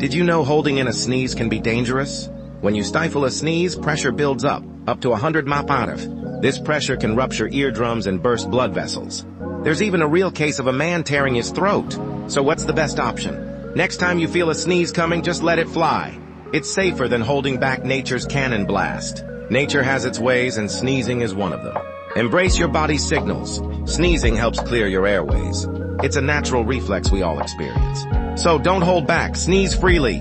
Did you know holding in a sneeze can be dangerous? When you stifle a sneeze, pressure builds up to 100 mPa. This pressure can rupture eardrums and burst blood vessels. There's even a real case of a man tearing his throat. So what's the best option? Next time you feel a sneeze coming, just let it fly. It's safer than holding back nature's cannon blast. Nature has its ways, and sneezing is one of them. Embrace your body's signals. Sneezing helps clear your airways. It's a natural reflex we all experience. So don't hold back, sneeze freely.